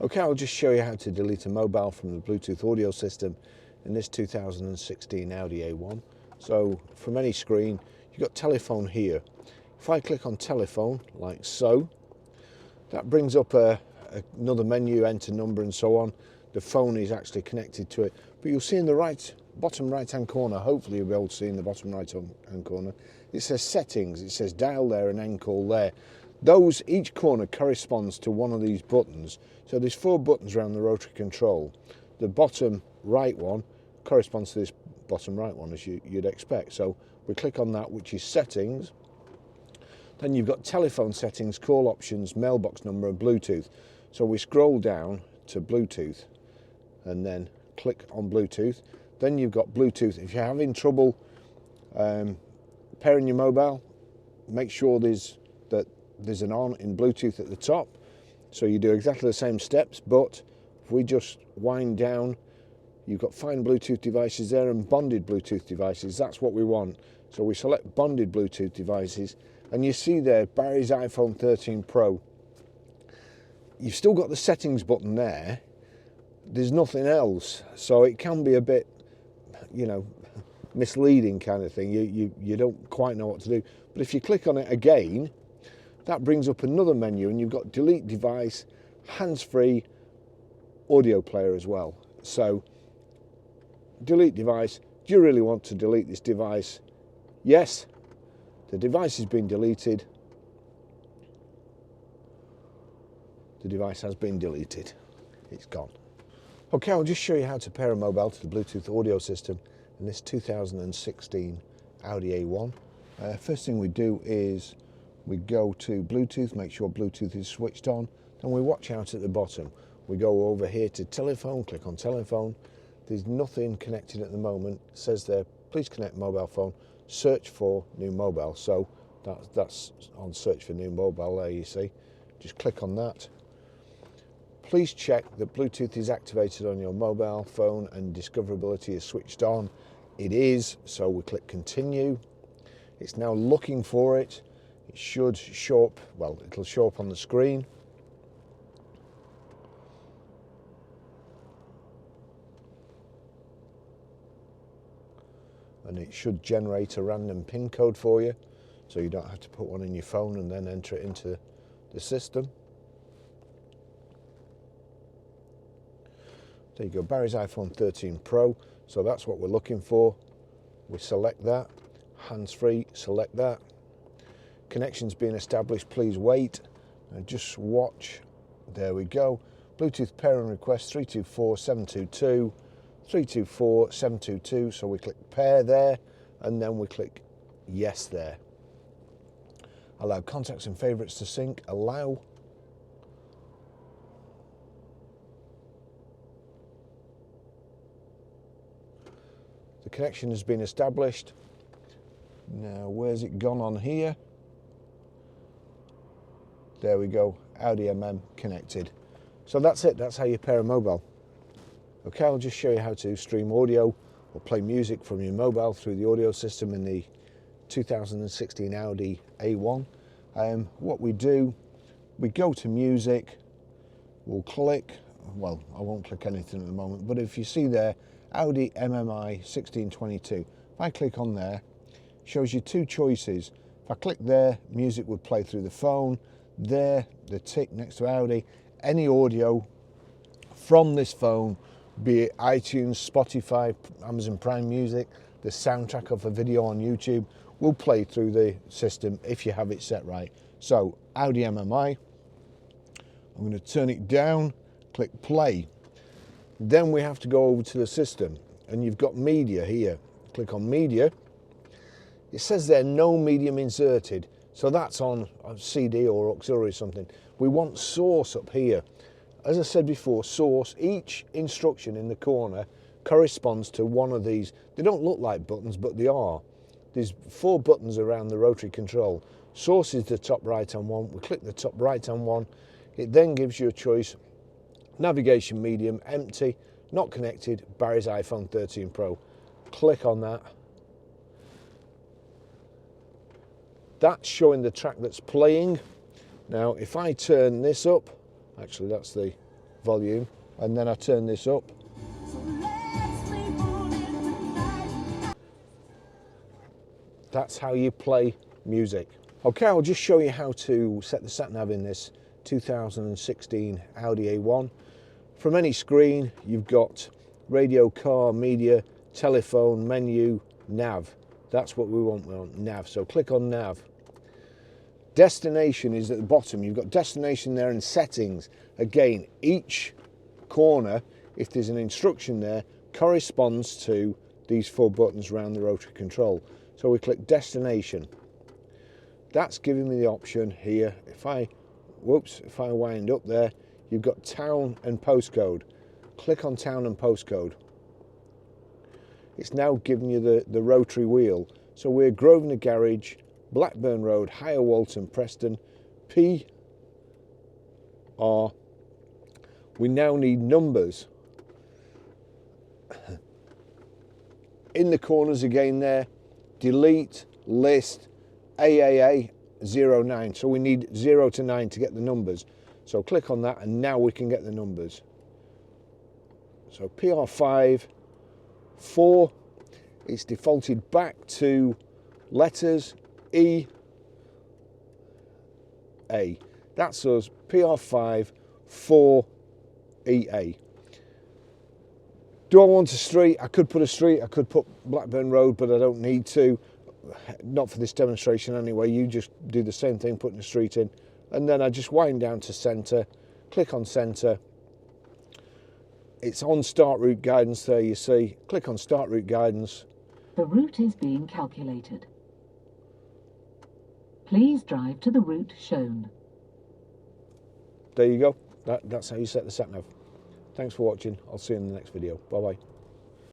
Okay, I'll just show you how to delete a mobile from the Bluetooth audio system in this 2016 Audi A1. So from any screen, you've got telephone here. If I click on telephone, like so, that brings up another menu, enter number and so on. The phone is actually connected to it. But you'll see in the bottom right hand corner, hopefully you'll be able to see in the bottom right hand corner, it says settings, it says dial there and end call there. Each corner corresponds to one of these buttons. So there's 4 buttons around the rotary control. The bottom right one corresponds to this bottom right one, as you'd expect. So we click on that, which is settings. Then you've got telephone settings, call options, mailbox number and Bluetooth. So we scroll down to Bluetooth and then click on Bluetooth. Then you've got Bluetooth. If you're having trouble pairing your mobile, make sure there's an on in Bluetooth at the top. So you do exactly the same steps, but if we just wind down, you've got fine Bluetooth devices there and bonded Bluetooth devices. That's what we want. So we select bonded Bluetooth devices and you see there Barry's iPhone 13 Pro. You've still got the settings button there. There's nothing else. So it can be a bit, misleading kind of thing. You don't quite know what to do. But if you click on it again, that brings up another menu and you've got delete device, hands-free, audio player as well. So delete device, do you really want to delete this device? Yes, the device has been deleted. The device has been deleted. It's gone. Okay, I'll just show you how to pair a mobile to the Bluetooth audio system in this 2016 Audi A1. First thing we do is we go to Bluetooth, make sure Bluetooth is switched on, then we watch out at the bottom. We go over here to telephone, click on telephone. There's nothing connected at the moment. It says there, please connect mobile phone, search for new mobile. So that's on search for new mobile there, you see. Just click on that. Please check that Bluetooth is activated on your mobile phone and discoverability is switched on. It is, so we click continue. It's now looking for it. It should show up, well, it'll show up on the screen. And it should generate a random PIN code for you, so you don't have to put one in your phone and then enter it into the system. There you go, Barry's iPhone 13 Pro, so that's what we're looking for. We select that, hands-free, select that. Connection's being established, please wait and just watch. There we go. Bluetooth pairing request 324722, 324722. So we click pair there and then we click yes there. Allow contacts and favorites to sync, allow. The connection has been established. Now where's it gone on here? There we go, Audi MM connected. So that's it, that's how you pair a mobile. Okay, I'll just show you how to stream audio or play music from your mobile through the audio system in the 2016 Audi A1. What we do, we go to music, we'll click, well, I won't click anything at the moment, but if you see there, Audi MMI 1622, if I click on there, it shows you 2 choices. If I click there, music would play through the phone. There, the tick next to Audi, any audio from this phone, be it iTunes, Spotify, Amazon Prime Music, the soundtrack of a video on YouTube, will play through the system if you have it set right. So Audi MMI, I'm going to turn it down, click play. Then we have to go over to the system and you've got media here. Click on media. It says there no medium inserted. So that's on a CD or auxiliary or something. We want source up here. As I said before, source, each instruction in the corner corresponds to one of these. They don't look like buttons, but they are. There's 4 buttons around the rotary control. Source is the top right hand one. We click the top right hand one. It then gives you a choice. Navigation medium, empty, not connected, Barry's iPhone 13 Pro. Click on that. That's showing the track that's playing. Now, if I turn this up, actually that's the volume, and then I turn this up. That's how you play music. Okay, I'll just show you how to set the sat-nav in this 2016 Audi A1. From any screen, you've got radio, car, media, telephone, menu, nav. That's what we want, nav. So click on nav. Destination is at the bottom. You've got destination there and settings. Again, each corner, if there's an instruction there, corresponds to these 4 buttons around the rotary control. So we click destination. That's giving me the option here. If I wind up there, you've got town and postcode. Click on town and postcode. It's now giving you the rotary wheel. So we're Grosvenor Garage, Blackburn Road, Higher Walton, Preston, PR. We now need numbers. In the corners again there, delete, list, AAA 09. So we need 0 to 9 to get the numbers. So click on that and now we can get the numbers. So PR5, 4, it's defaulted back to letters E, A. That's us, PR5, 4, EA. Do I want a street? I could put a street, I could put Blackburn Road, but I don't need to. Not for this demonstration anyway. You just do the same thing, putting a street in. And then I just wind down to centre, click on centre. It's on start route guidance there, you see. Click on start route guidance. The route is being calculated. Please drive to the route shown. There you go. That's how you set the sat-nav. Thanks for watching. I'll see you in the next video. Bye-bye.